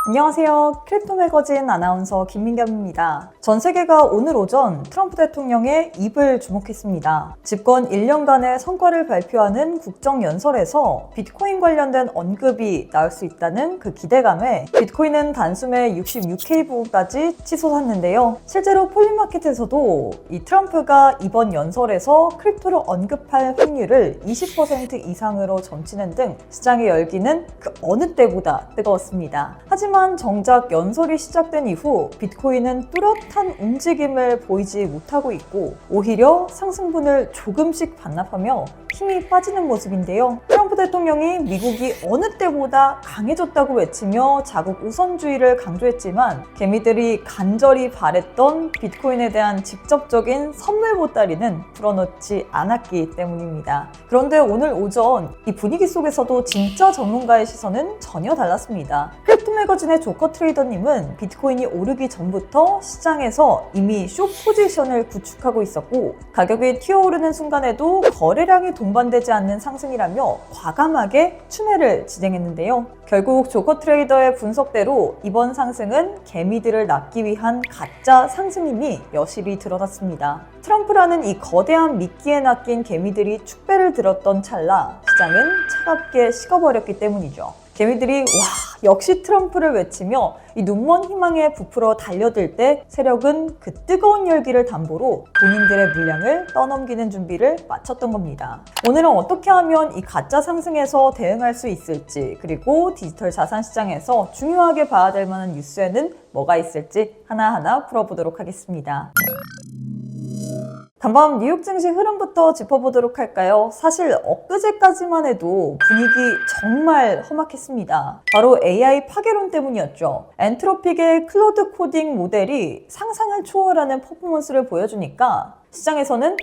안녕하세요. 크립토 매거진 아나운서 김민겸입니다. 전 세계가 오늘 오전 트럼프 대통령의 입을 주목했습니다. 집권 1년간의 성과를 발표하는 국정연설에서 비트코인 관련된 언급이 나올 수 있다는 그 기대감에 비트코인은 단숨에 66K 부근까지 치솟았는데요. 실제로 폴리마켓에서도 이 트럼프가 이번 연설에서 크립토를 언급할 확률을 20% 이상으로 점치는 등 시장의 열기는 그 어느 때보다 뜨거웠습니다. 하지만 정작 연설이 시작된 이후 비트코인은 뚜렷한 움직임을 보이지 못하고 있고 오히려 상승분을 조금씩 반납하며 힘이 빠지는 모습인데요. 트럼프 대통령이 미국이 어느 때보다 강해졌다고 외치며 자국 우선주의를 강조했지만 개미들이 간절히 바랬던 비트코인에 대한 직접적인 선물 보따리는 풀어놓지 않았기 때문입니다. 그런데 오늘 오전 이 분위기 속에서도 진짜 전문가의 시선은 전혀 달랐습니다. 크립토 매거진의 조커 트레이더님은 비트코인이 오르기 전부터 시장에서 이미 숏 포지션을 구축하고 있었고 가격이 튀어오르는 순간에도 거래량이 동반되지 않는 상승이라며 과감하게 추매를 진행했는데요. 결국 조커 트레이더의 분석대로 이번 상승은 개미들을 낚기 위한 가짜 상승임이 여실히 드러났습니다. 트럼프라는 이 거대한 미끼에 낚인 개미들이 축배를 들었던 찰나 시장은 차갑게 식어버렸기 때문이죠. 개미들이 와 역시 트럼프를 외치며 이 눈먼 희망에 부풀어 달려들 때 세력은 그 뜨거운 열기를 담보로 본인들의 물량을 떠넘기는 준비를 마쳤던 겁니다. 오늘은 어떻게 하면 이 가짜 상승에서 대응할 수 있을지 그리고 디지털 자산 시장에서 중요하게 봐야 될 만한 뉴스에는 뭐가 있을지 하나하나 풀어보도록 하겠습니다. 단밤 뉴욕 증시 흐름부터 짚어보도록 할까요? 사실 엊그제까지만 해도 분위기 정말 험악했습니다. 바로 AI 파괴론 때문이었죠. 엔트로픽의 클로드 코딩 모델이 상상을 초월하는 퍼포먼스를 보여주니까 시장에서는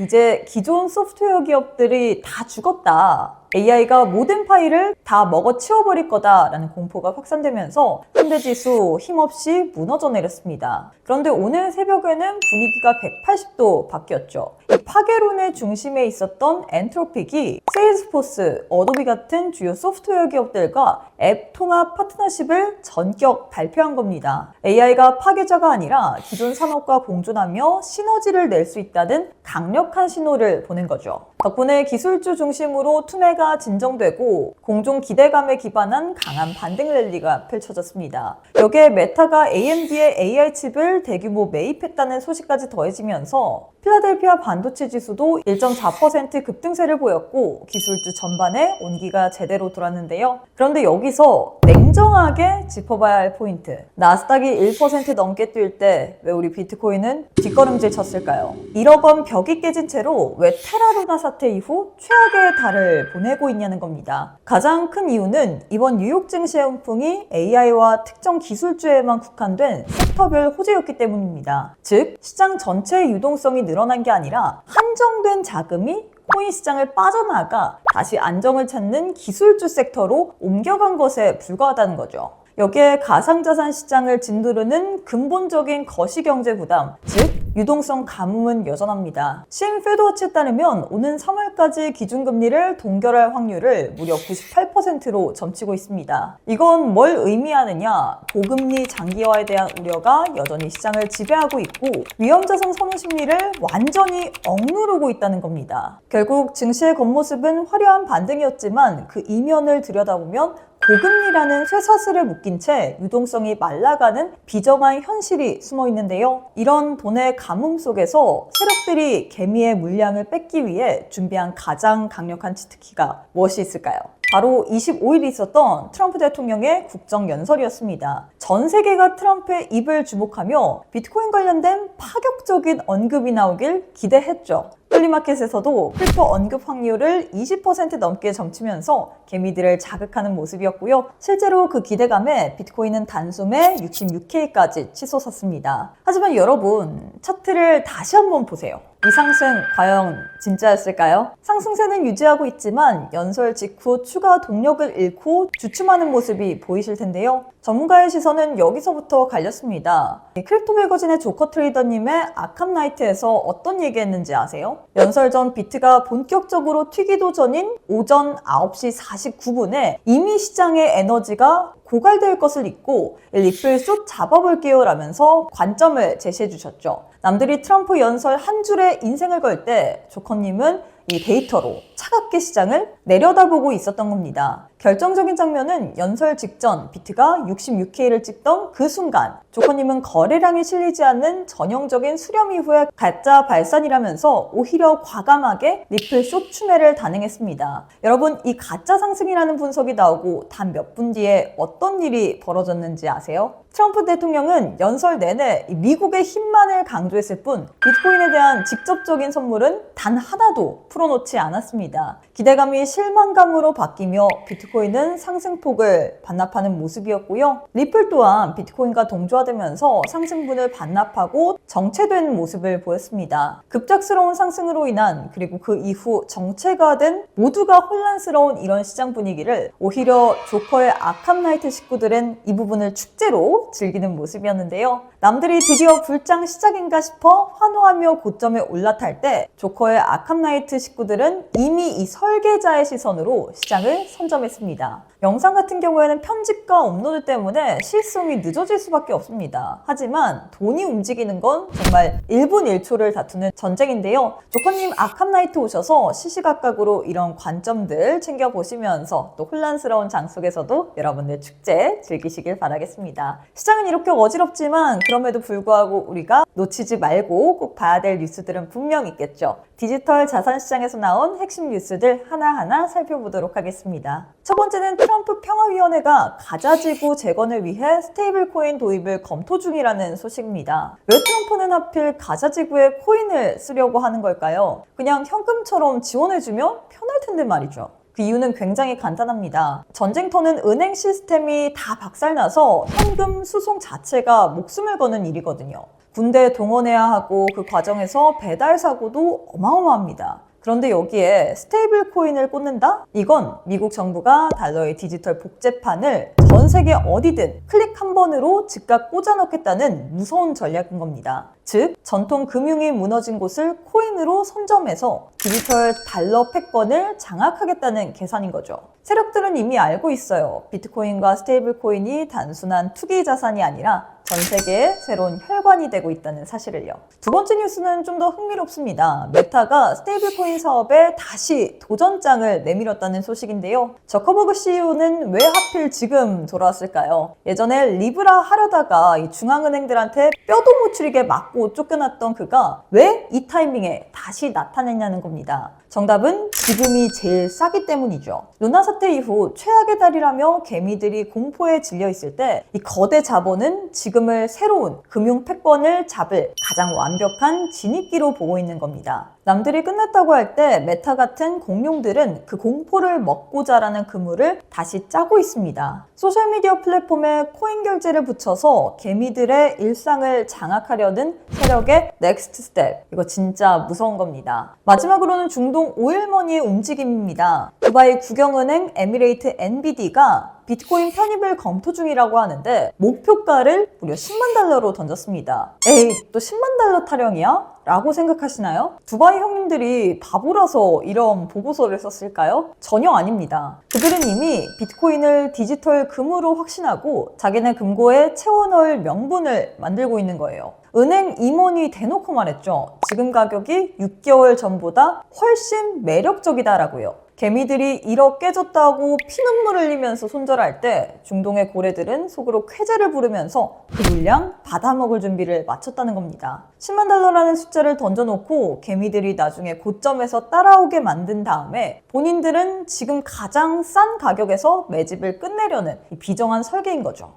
이제 기존 소프트웨어 기업들이 다 죽었다. AI가 모든 파일을 다 먹어치워버릴 거다라는 공포가 확산되면서 현대지수 힘없이 무너져 내렸습니다. 그런데 오늘 새벽에는 분위기가 180도 바뀌었죠. 이 파괴론의 중심에 있었던 엔트로픽이 세일즈포스, 어도비 같은 주요 소프트웨어 기업들과 앱 통합 파트너십을 전격 발표한 겁니다. AI가 파괴자가 아니라 기존 산업과 공존하며 시너지를 낼 수 있다는 강력한 신호를 보낸 거죠. 덕분에 기술주 중심으로 투매가 진정되고 공众기대감에 기반한 강한 반등 랠리가 펼쳐졌습니다. 여기에 메타가 AMD의 AI 칩을 대규모 매입했다는 소식까지 더해지면서 필라델피아 반도체 지수도 1.4% 급등세를 보였고 기술주 전반에 온기가 제대로 돌았는데요. 그런데 여기서 냉정하게 짚어봐야 할 포인트. 나스닥이 1% 넘게 뛸 때 왜 우리 비트코인은 뒷걸음질 쳤을까요? 1억 원 벽이 깨진 채로 왜 테라루나 사태 이후 최악의 달을 보내고 있냐는 겁니다. 가장 큰 이유는 이번 뉴욕 증시의 훈풍이 AI와 특정 기술주에만 국한된 섹터별 호재였기 때문입니다. 즉, 시장 전체의 유동성이 늘어난 게 아니라 한정된 자금이 코인 시장을 빠져나가 다시 안정을 찾는 기술주 섹터로 옮겨간 것에 불과하다는 거죠. 여기에 가상자산 시장을 짓누르는 근본적인 거시경제 부담, 즉 유동성 가뭄은 여전합니다. CM 페드워치에 따르면 오는 3월까지 기준금리를 동결할 확률을 무려 98%로 점치고 있습니다. 이건 뭘 의미하느냐? 고금리 장기화에 대한 우려가 여전히 시장을 지배하고 있고 위험자산 선호 심리를 완전히 억누르고 있다는 겁니다. 결국 증시의 겉모습은 화려한 반등이었지만 그 이면을 들여다보면 고금리라는 쇠사슬에 묶인 채 유동성이 말라가는 비정한 현실이 숨어 있는데요. 이런 돈의 가뭄 속에서 세력들이 개미의 물량을 뺏기 위해 준비한 가장 강력한 치트키가 무엇이 있을까요? 바로 25일 있었던 트럼프 대통령의 국정연설이었습니다. 전 세계가 트럼프의 입을 주목하며 비트코인 관련된 파격적인 언급이 나오길 기대했죠. 폴리마켓에서도 크립토 언급 확률을 20% 넘게 점치면서 개미들을 자극하는 모습이었고요. 실제로 그 기대감에 비트코인은 단숨에 66K까지 치솟았습니다. 하지만 여러분, 차트를 다시 한번 보세요. 이 상승 과연 진짜였을까요? 상승세는 유지하고 있지만 연설 직후 추가 동력을 잃고 주춤하는 모습이 보이실 텐데요. 전문가의 시선은 여기서부터 갈렸습니다. 크립토 매거진의 조커 트레이더님의 아캄 나이트에서 어떤 얘기했는지 아세요? 연설 전 비트가 본격적으로 튀기도 전인 오전 9시 49분에 이미 시장의 에너지가 고갈될 것을 잊고 리플 숏 잡아볼게요 라면서 관점을 제시해 주셨죠. 남들이 트럼프 연설 한 줄에 인생을 걸 때 조커님은 이 데이터로 차갑게 시장을 내려다보고 있었던 겁니다. 결정적인 장면은 연설 직전 비트가 66K를 찍던 그 순간 조커님은 거래량이 실리지 않는 전형적인 수렴 이후에 가짜 발산이라면서 오히려 과감하게 리플 숏 추매를 단행했습니다. 여러분, 이 가짜 상승이라는 분석이 나오고 단 몇 분 뒤에 어떤 일이 벌어졌는지 아세요? 트럼프 대통령은 연설 내내 미국의 힘만을 강조했을 뿐 비트코인에 대한 직접적인 선물은 단 하나도 풀어놓지 않았습니다. 기대감이 실망감으로 바뀌며 비트코인은 상승폭을 반납하는 모습이었고요. 리플 또한 비트코인과 동조화되면서 상승분을 반납하고 정체된 모습을 보였습니다. 급작스러운 상승으로 인한 그리고 그 이후 정체가 된 모두가 혼란스러운 이런 시장 분위기를 오히려 조커의 아캄 나이트 식구들은 이 부분을 축제로 즐기는 모습이었는데요. 남들이 드디어 불장 시작인가 싶어 환호하며 고점에 올라탈 때 조커의 아캄 나이트 식구들은 이미 이 설계자의 시선으로 시장을 선점했습니다. 영상 같은 경우에는 편집과 업로드 때문에 실송이 늦어질 수밖에 없습니다. 하지만 돈이 움직이는 건 정말 1분 1초를 다투는 전쟁인데요. 조커님 아캄 나이트 오셔서 시시각각으로 이런 관점들 챙겨보시면서 또 혼란스러운 장 속에서도 여러분들 축제 즐기시길 바라겠습니다. 시장은 이렇게 어지럽지만 그럼에도 불구하고 우리가 놓치지 말고 꼭 봐야 될 뉴스들은 분명 있겠죠. 디지털 자산 시장에서 나온 핵심 뉴스들 하나하나 살펴보도록 하겠습니다. 첫 번째는 트럼프 평화위원회가 가자지구 재건을 위해 스테이블 코인 도입을 검토 중이라는 소식입니다. 왜 트럼프는 하필 가자지구에 코인을 쓰려고 하는 걸까요? 그냥 현금처럼 지원해주면 편할 텐데 말이죠. 그 이유는 굉장히 간단합니다. 전쟁터는 은행 시스템이 다 박살나서 현금 수송 자체가 목숨을 거는 일이거든요. 군대 동원해야 하고 그 과정에서 배달 사고도 어마어마합니다. 그런데 여기에 스테이블 코인을 꽂는다? 이건 미국 정부가 달러의 디지털 복제판을 전 세계 어디든 클릭 한 번으로 즉각 꽂아 넣겠다는 무서운 전략인 겁니다. 즉, 전통 금융이 무너진 곳을 코인으로 선점해서 디지털 달러 패권을 장악하겠다는 계산인 거죠. 세력들은 이미 알고 있어요. 비트코인과 스테이블 코인이 단순한 투기 자산이 아니라 전 세계의 새로운 혈관이 되고 있다는 사실을요. 두 번째 뉴스는 좀 더 흥미롭습니다. 메타가 스테이블 코인 사업에 다시 도전장을 내밀었다는 소식인데요. 저커버그 CEO는 왜 하필 지금 돌아왔을까요? 예전에 리브라 하려다가 이 중앙은행들한테 뼈도 못 추리게 맞고 쫓겨났던 그가 왜 이 타이밍에 다시 나타냈냐는 겁니다. 정답은 지금이 제일 싸기 때문이죠. 루나 사태 이후 최악의 달이라며 개미들이 공포에 질려 있을 때 이 거대 자본은 지금을 새로운 금융 패권을 잡을 가장 완벽한 진입기로 보고 있는 겁니다. 남들이 끝났다고 할 때 메타 같은 공룡들은 그 공포를 먹고 자라는 그물을 다시 짜고 있습니다. 소셜미디어 플랫폼에 코인 결제를 붙여서 개미들의 일상을 장악하려는 세력의 넥스트 스텝. 이거 진짜 무서운 겁니다. 마지막으로는 중동 오일머니의 움직임입니다. 두바이 국영은행 에미레이트 NBD가 비트코인 편입을 검토 중이라고 하는데 목표가를 무려 10만 달러로 던졌습니다. 에이, 또 10만 달러 타령이야? 라고 생각하시나요? 두바이 형님들이 바보라서 이런 보고서를 썼을까요? 전혀 아닙니다. 그들은 이미 비트코인을 디지털 금으로 확신하고 자기네 금고에 채워넣을 명분을 만들고 있는 거예요. 은행 임원이 대놓고 말했죠. 지금 가격이 6개월 전보다 훨씬 매력적이다라고요. 개미들이 1억 깨졌다고 피눈물 흘리면서 손절할 때 중동의 고래들은 속으로 쾌재를 부르면서 그 물량 받아먹을 준비를 마쳤다는 겁니다. 10만 달러라는 숫자를 던져놓고 개미들이 나중에 고점에서 따라오게 만든 다음에 본인들은 지금 가장 싼 가격에서 매집을 끝내려는 비정한 설계인 거죠.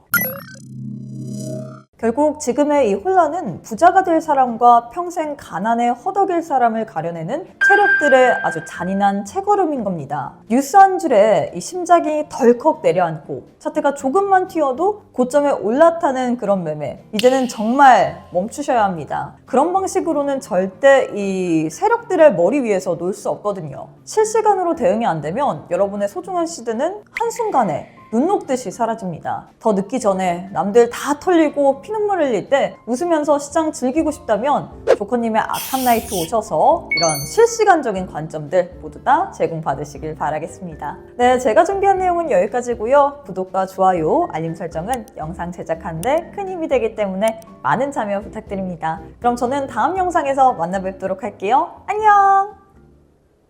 결국 지금의 이 혼란은 부자가 될 사람과 평생 가난에 허덕일 사람을 가려내는 세력들의 아주 잔인한 채걸음인 겁니다. 뉴스 한 줄에 이 심장이 덜컥 내려앉고 차트가 조금만 튀어도 고점에 올라타는 그런 매매, 이제는 정말 멈추셔야 합니다. 그런 방식으로는 절대 이 세력들의 머리 위에서 놀 수 없거든요. 실시간으로 대응이 안 되면 여러분의 소중한 시드는 한순간에 눈 녹듯이 사라집니다. 더 늦기 전에 남들 다 털리고 피눈물 흘릴 때 웃으면서 시장 즐기고 싶다면 조커님의 아캄나이트 오셔서 이런 실시간적인 관점들 모두 다 제공받으시길 바라겠습니다. 네, 제가 준비한 내용은 여기까지고요. 구독과 좋아요, 알림 설정은 영상 제작하는 데 큰 힘이 되기 때문에 많은 참여 부탁드립니다. 그럼 저는 다음 영상에서 만나 뵙도록 할게요. 안녕!